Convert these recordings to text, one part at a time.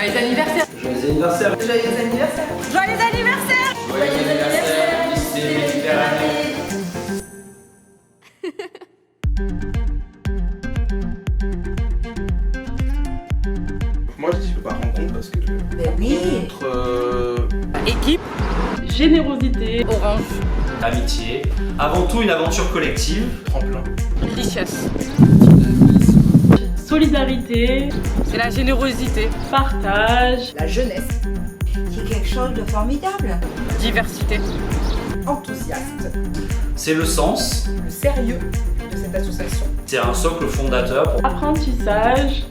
Joyeux anniversaire. Joyeux anniversaire. Joyeux anniversaire. Joyeux anniversaire. Joyeux anniversaire, lycée Méditerranée. Moi je dis pas rencontre parce que oui. rencontre Équipe. Générosité, Orange. Amitié. Avant tout une aventure collective. tremplin. Richesse. solidarité, C'est la générosité. partage, La jeunesse, C'est quelque chose de formidable. Diversité. enthousiaste, C'est le sens. le sérieux de cette association. C'est un socle fondateur pour apprentissage,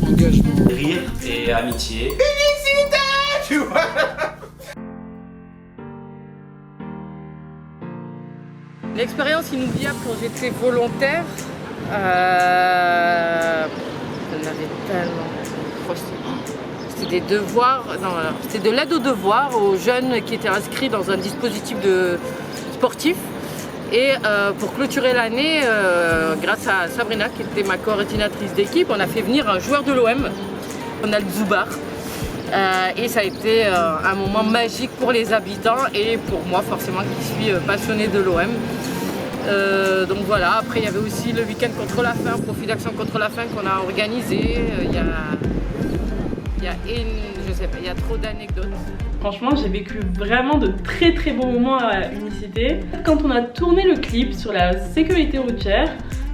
Engagement. rire et amitié. Tu vois. L'expérience inoubliable quand j'étais volontaire, j'en avais tellement. C'était des devoirs, c'était de l'aide aux devoirs aux jeunes qui étaient inscrits dans un dispositif sportif. Et pour clôturer l'année, grâce à Sabrina qui était ma coordinatrice d'équipe, on a fait venir un joueur de l'OM, Ronald Zubar. Et ça a été un moment magique pour les habitants et pour moi forcément qui suis passionnée de l'OM. Donc voilà, après il y avait aussi le week-end contre la faim, profit d'action contre la faim qu'on a organisé. Il y a trop d'anecdotes. franchement j'ai vécu vraiment de très très bons moments à Unicité. Quand on a tourné le clip sur la sécurité routière,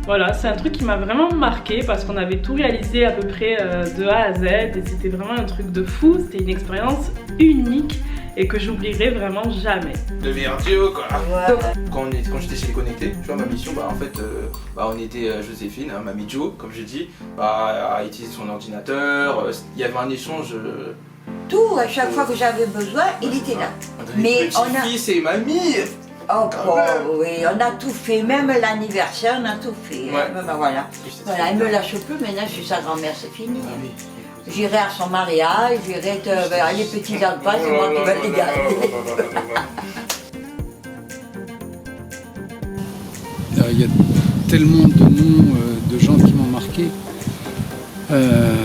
voilà, c'est un truc qui m'a vraiment marqué parce qu'on avait tout réalisé à peu près de A à Z et c'était vraiment un truc de fou, c'était une expérience unique et que j'oublierai vraiment jamais. Devenir Dieu quoi. Ouais. Quand j'étais chez les Connectés, tu vois ma mission, en fait, on était Joséphine, hein, mamie Jo, comme je dis, à utiliser son ordinateur. Il y avait un échange. Tout, à chaque fois que j'avais besoin, il était là. Mais on a... Petit-fils et mamie. Oh, oui, on a tout fait, même l'anniversaire, on a tout fait. Ouais. Voilà. Voilà, elle me lâche plus, maintenant je suis sa grand-mère, c'est fini. Ah oui. J'irai à son mariage, j'irai les petits alpins, c'est moi qui vais les garder. Il y a tellement de noms de gens qui m'ont marqué.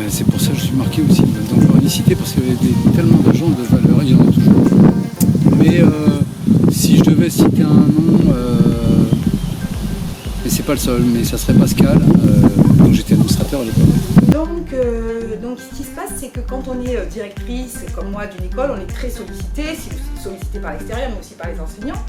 C'est pour ça que je suis marqué aussi dans l'unicité parce qu'il y avait tellement de gens de valeur, il y en a toujours. Mais si je devais citer un nom, et c'est pas le seul, mais ça serait Pascal, donc j'étais administrateur à l'époque. Donc ce qui se passe, c'est que quand on est directrice, comme moi, d'une école, on est très sollicité, sollicité par l'extérieur, mais aussi par les enseignants.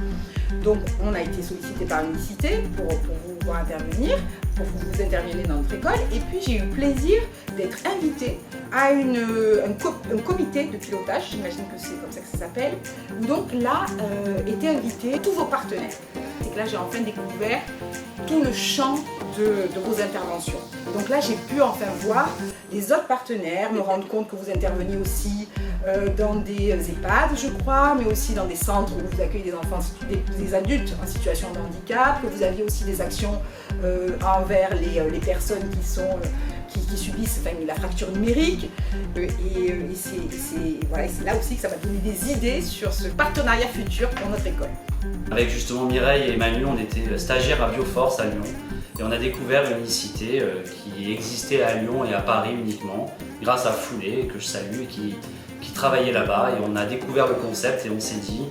Donc on a été sollicité par l'unicité pour vous voir intervenir, pour que vous interveniez dans notre école. Et puis j'ai eu le plaisir d'être invitée à un comité de pilotage, j'imagine que c'est comme ça que ça s'appelle, où donc là étaient invités tous vos partenaires. Et que là j'ai enfin découvert tout le champ de vos interventions. Donc là j'ai pu enfin voir les autres partenaires, me rendre compte que vous interveniez aussi dans des EHPAD je crois, mais aussi dans des centres où vous accueillez des enfants, des adultes en situation de handicap, que vous aviez aussi des actions envers les personnes qui subissent la fracture numérique. C'est là aussi que ça m'a donné des idées sur ce partenariat futur pour notre école. Avec justement Mireille et Manu, on était stagiaires à Bioforce à Lyon. Et on a découvert une unicité qui existait à Lyon et à Paris uniquement, grâce à Foulé, que je salue, et qui travaillait là-bas. Et on a découvert le concept et on s'est dit,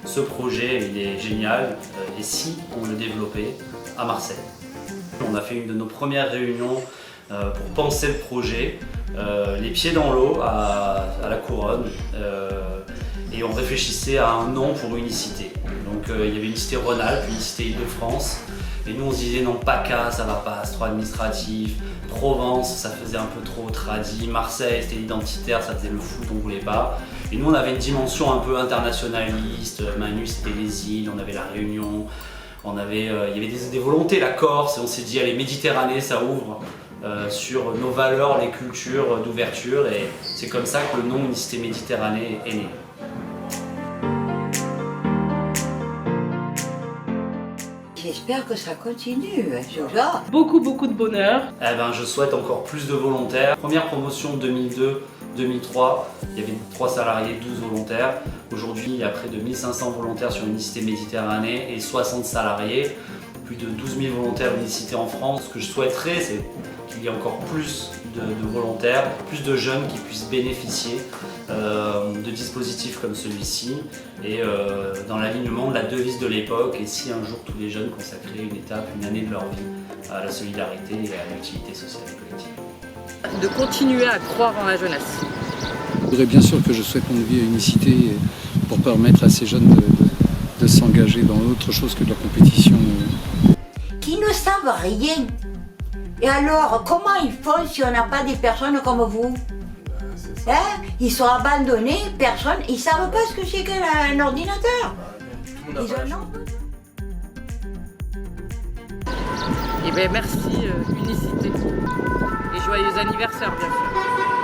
ce projet il est génial, et si on le développait à Marseille. On a fait une de nos premières réunions pour penser le projet, les pieds dans l'eau à la Couronne, et on réfléchissait à un nom pour Unicité. Donc il y avait Unicité Rhône-Alpes, Unicité Île-de-France. Et nous on se disait non, PACA ça va pas, c'est trop administratif, Provence ça faisait un peu trop tradi, Marseille c'était identitaire, ça faisait le foot, on voulait pas. Et nous on avait une dimension un peu internationaliste, Manu c'était les îles, on avait la Réunion, il y avait des volontés, la Corse, et on s'est dit allez Méditerranée ça ouvre sur nos valeurs, les cultures d'ouverture, et c'est comme ça que le nom Unicité Méditerranée est né. J'espère que ça continue, Jojo. Beaucoup de bonheur. Je souhaite encore plus de volontaires. Première promotion 2002-2003, il y avait 3 salariés, 12 volontaires. Aujourd'hui, il y a près de 1500 volontaires sur Unicité Méditerranée et 60 salariés, plus de 12 000 volontaires d'unicité en France. Ce que je souhaiterais, c'est qu'il y ait encore plus de volontaires, plus de jeunes qui puissent bénéficier de dispositifs comme celui-ci et dans l'alignement de la devise de l'époque, et si un jour tous les jeunes consacraient une étape, une année de leur vie à la solidarité et à l'utilité sociale et collective. De continuer à croire en la jeunesse. Je voudrais bien sûr que je souhaite mon vie à Unicité pour permettre à ces jeunes de s'engager dans autre chose que de la compétition. Qui ne savent rien. Et alors, comment ils font si on n'a pas des personnes comme vous? Hein? Ils sont abandonnés, personne, ils ne savent pas ce que c'est qu'un ordinateur. Ils en ont. Et bien merci Unicité. Et joyeux anniversaire bien sûr.